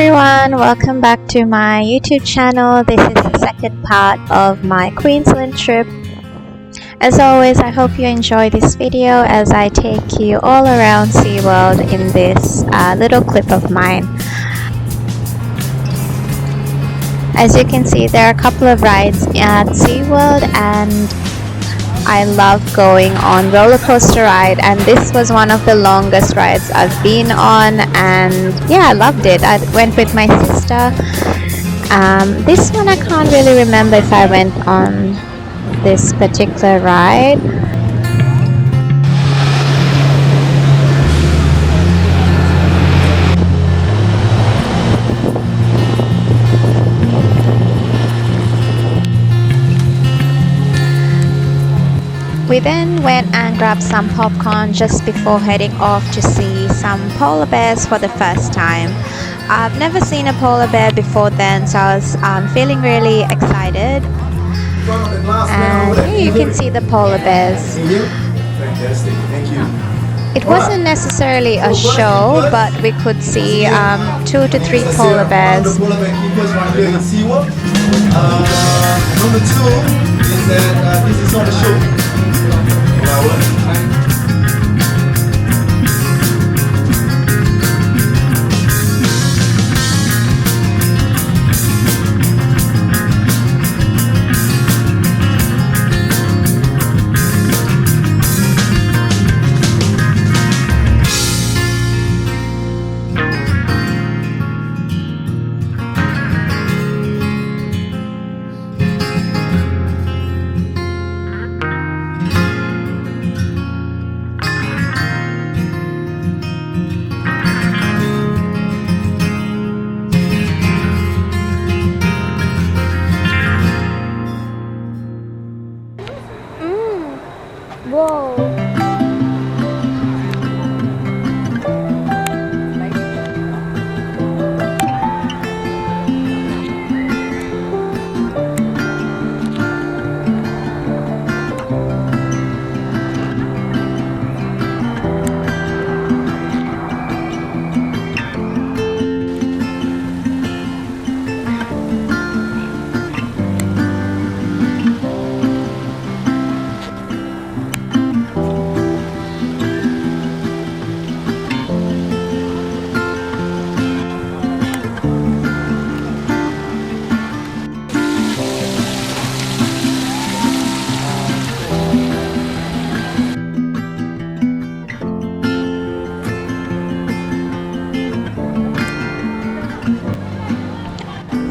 everyone, welcome back to my YouTube channel. This is the second part of my Queensland trip. As always, I hope you enjoy this video as I take you all around SeaWorld in this little clip of mine. As you can see, there are a couple of rides at SeaWorld and I love going on roller coaster ride, and this was one of the longest rides I've been on, and yeah, I loved it. I went with my sister. This one I can't really remember if I went on this particular ride. We then went and grabbed some popcorn just before heading off to see some polar bears for the first time. I've never seen a polar bear before then, so I was feeling really excited. And here you can see the polar bears. Fantastic, thank you. It wasn't necessarily a show, but we could see 2 to 3 polar bears. Number 2 is that this is not a show. Whoa.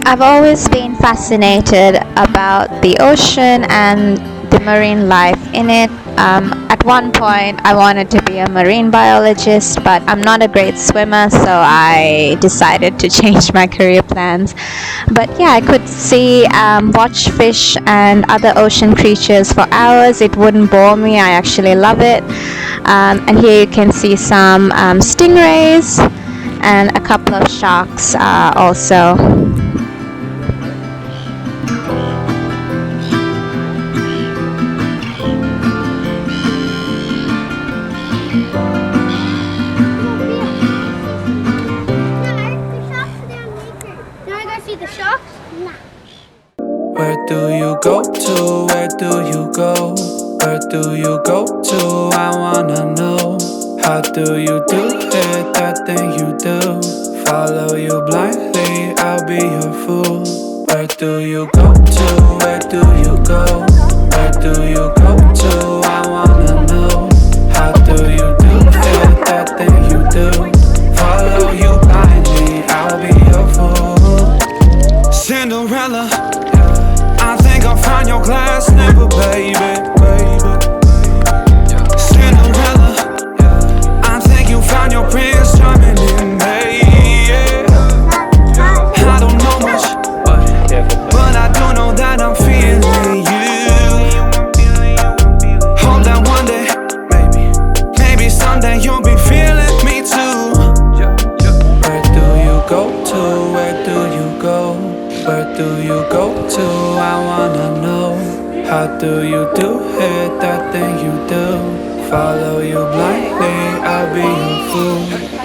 I've always been fascinated about the ocean and the marine life in it. At one point I wanted to be a marine biologist, but I'm not a great swimmer, so I decided to change my career plans. But yeah, I could see, watch fish and other ocean creatures for hours. It wouldn't bore me. I actually love it. And here you can see some stingrays and a couple of sharks also. Where do you go to? Where do you go? Where do you go to? I wanna know. How do you do it? That thing you do. Follow you blindly, I'll be your fool. Where do you go to? Where do you go? Where do you go to? I wanna know. How do you do it? That thing you do. Follow you blindly, I'll be your fool. Cinderella, I think I'll find your glass slipper, baby. Cinderella, I think you found your prince charming in me. I don't know much, but I do know that I'm feeling you. Hope that one day, maybe someday you'll be feeling me too. Where do you go to? Where do you go? Where do you go to? I wanna know. How do you do it? That thing you do. Follow you blindly, I'll be your fool.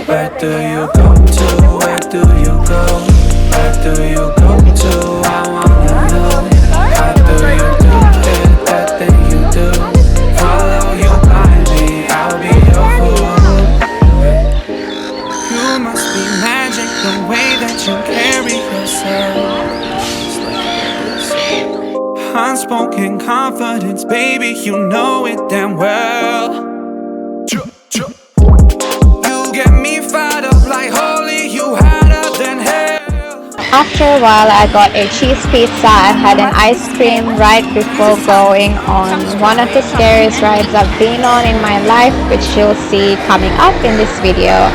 Where do you go to? Where do you go? go? Where do you go to? I wanna know. How do you do it, that thing you do? Follow you blindly, I'll be your fool. You must be magic, the way that you carry yourself. It's like unspoken confidence, baby, you know it damn well. You get me fired up like holy, you hotter than hell. After a while, I got a cheese pizza and had an ice cream right before going on one of the scariest rides I've been on in my life, which you'll see coming up in this video.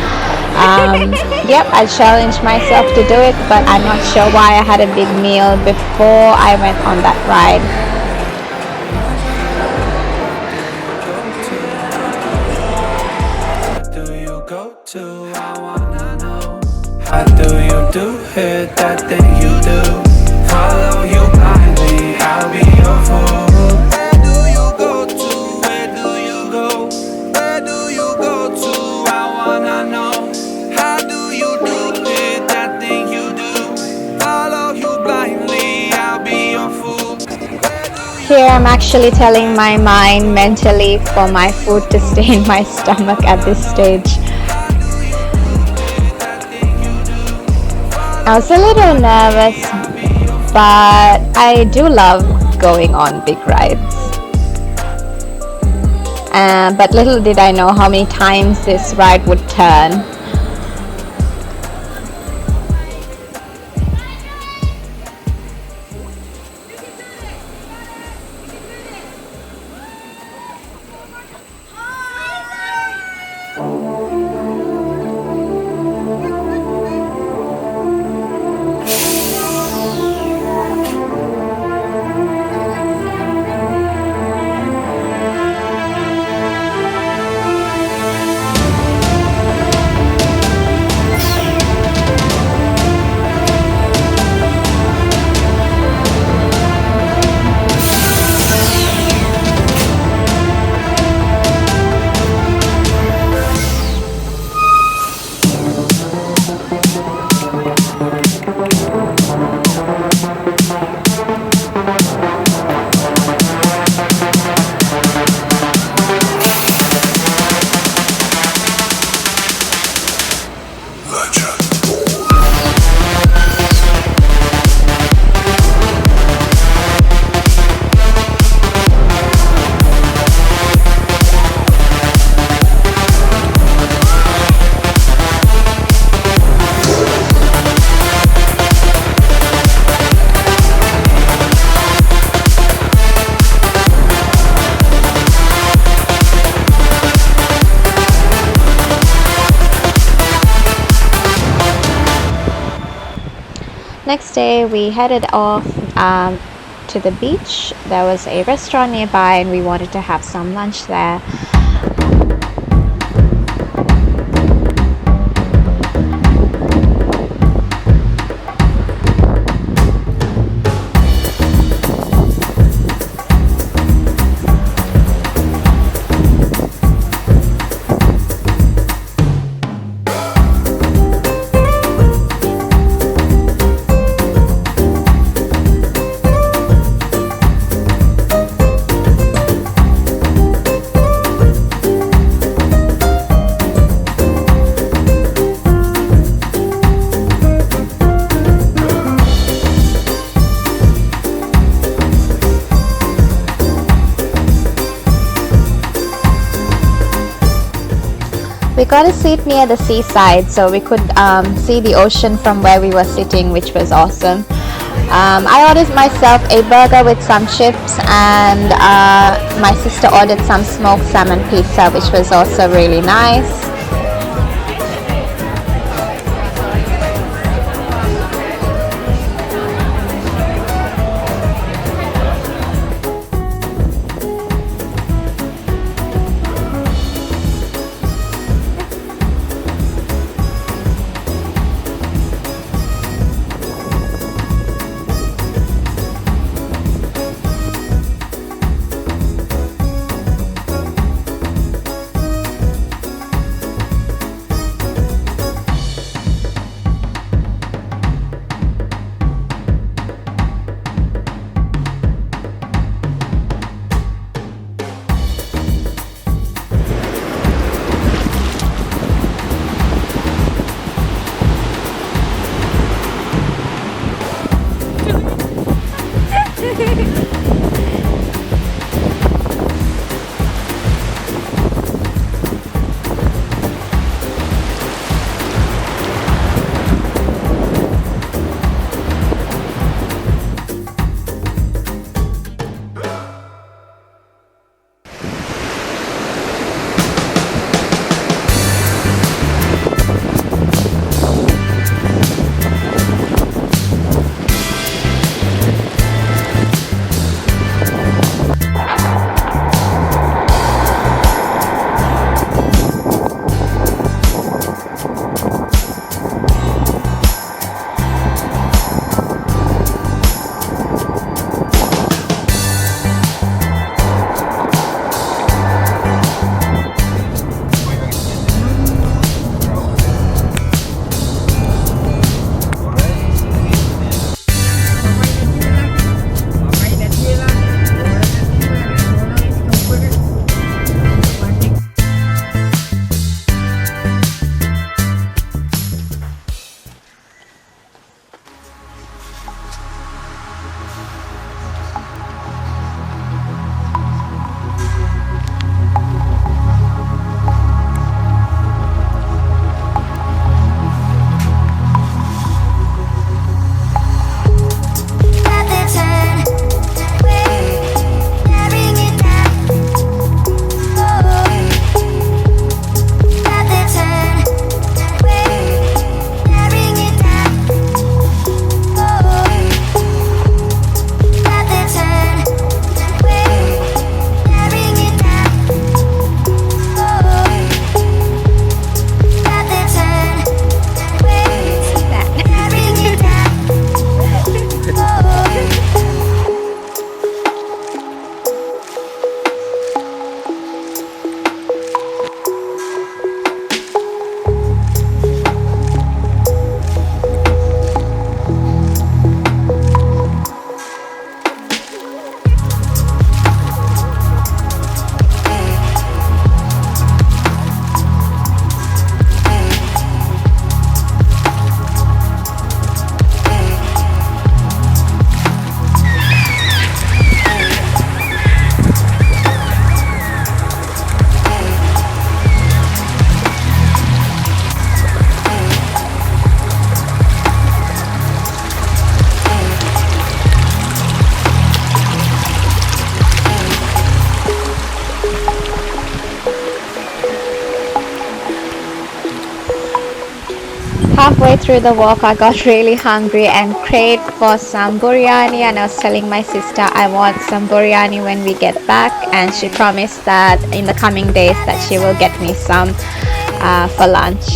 Yep, I challenged myself to do it, but I'm not sure why I had a big meal before I went on that ride. Where do you go to? I wanna know. How do you do it, that thing you do? Follow you blindly, I'll be your fool. Where do you go to? Where do you go? Where do you go to? I wanna know. How do you do it, that thing you do? Follow you blindly, I'll be your fool. Here I'm actually telling my mind mentally for my food to stay in my stomach at this stage. I was a little nervous, but I do love going on big rides. But little did I know how many times this ride would turn. Next day we headed off to the beach. There was a restaurant nearby and we wanted to have some lunch there. We got a seat near the seaside so we could see the ocean from where we were sitting, which was awesome. I ordered myself a burger with some chips and my sister ordered some smoked salmon pizza, which was also really nice. Halfway through the walk, I got really hungry and craved for some biryani. And I was telling my sister I want some biryani when we get back, and she promised that in the coming days that she will get me some for lunch.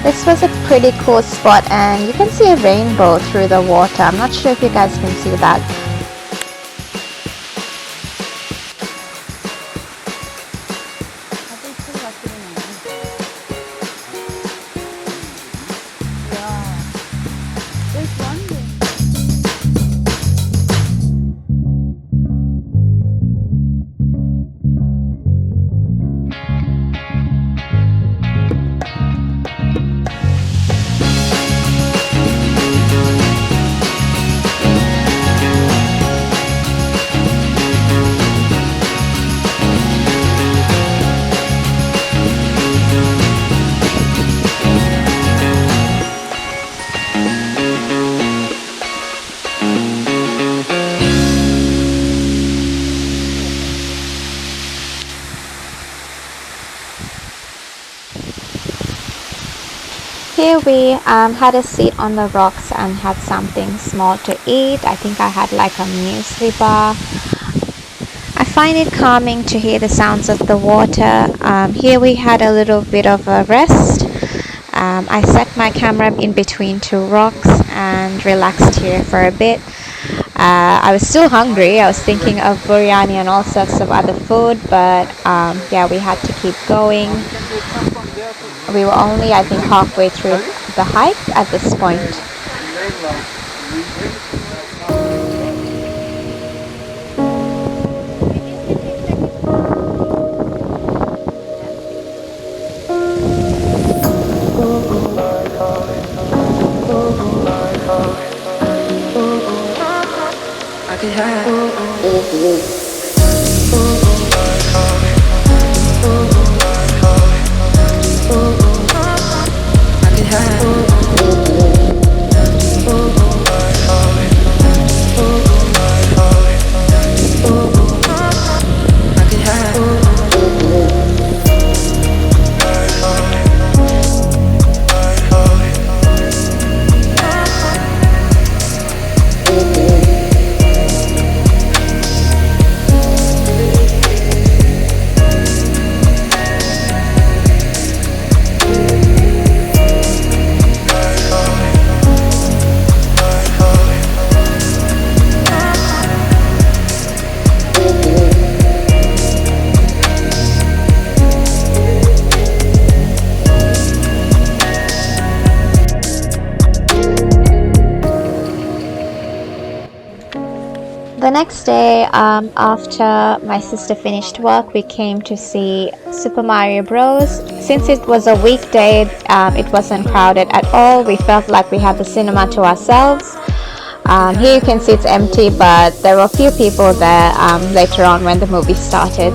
This was a pretty cool spot, and you can see a rainbow through the water. I'm not sure if you guys can see that. Here we had a seat on the rocks and had something small to eat. I think I had like a muesli bar. I find it calming to hear the sounds of the water. Here we had a little bit of a rest. I set my camera in between two rocks and relaxed here for a bit. I was still hungry. I was thinking of biryani and all sorts of other food, but yeah, we had to keep going. We were only, I think, halfway through the hike at this point. I could have. The next day, after my sister finished work, we came to see Super Mario Bros. Since it was a weekday, it wasn't crowded at all. We felt like we had the cinema to ourselves. Here you can see it's empty, but there were a few people there later on when the movie started.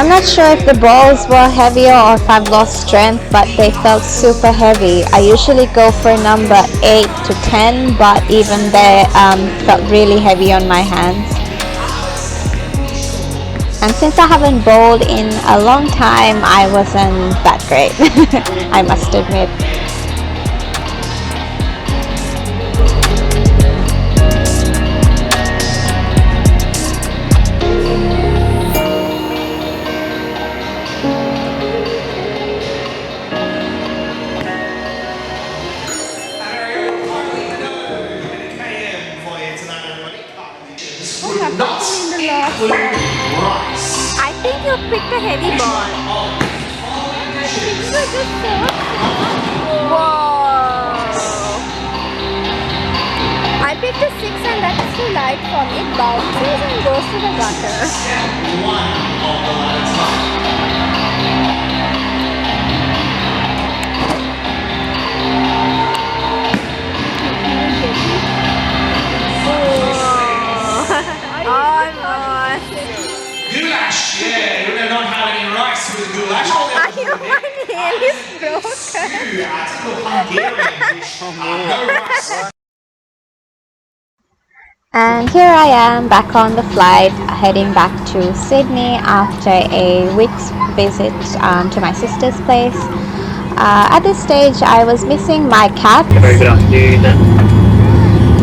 I'm not sure if the balls were heavier or if I've lost strength, but they felt super heavy. I usually go for number 8 to 10, but even they felt really heavy on my hands. And since I haven't bowled in a long time, I wasn't that great, I must admit. Not including rice. I think you picked a heavy ball. Whoa! I picked a 6 and that's too light for me. It bounces and goes to the gutter. One of the ladder top. Almost. Goulash, yeah, you don't have any rice with goulash. My nail is broken. Stew, typical Hungarian dish. No rice. And here I am back on the flight, heading back to Sydney after a week's visit to my sister's place. At this stage, I was missing my cat. A very good afternoon,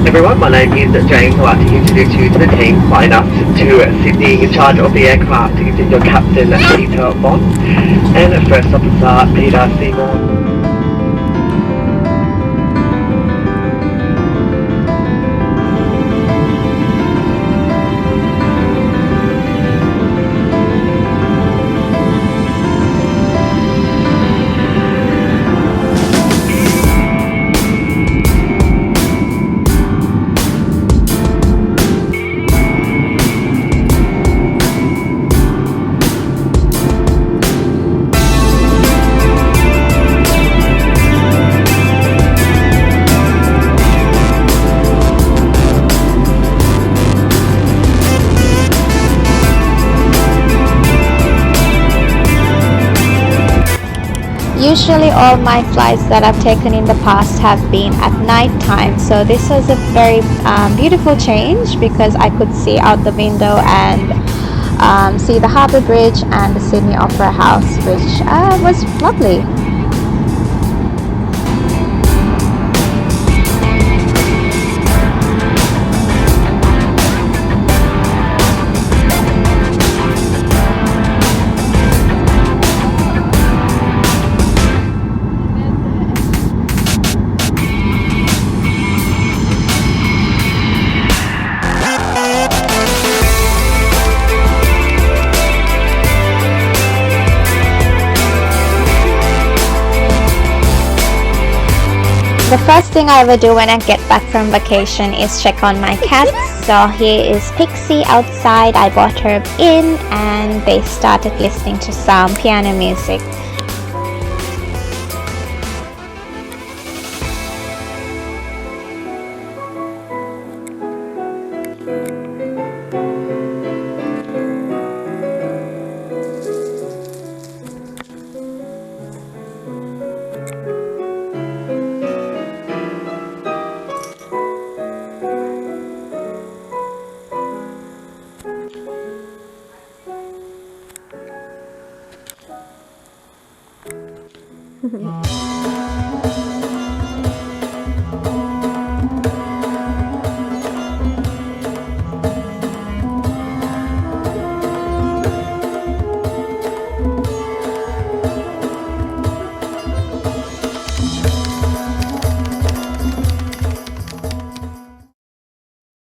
everyone. My name is James. I'd like to introduce you to the team flying up to Sydney in charge of the aircraft. Is your captain, Peter Bond, and first officer, Peter Seymour. Usually all my flights that I've taken in the past have been at night time, so this was a very beautiful change because I could see out the window and see the Harbour Bridge and the Sydney Opera House, which was lovely. The first thing I ever do when I get back from vacation is check on my cats. So here is Pixie outside. I brought her in and they started listening to some piano music.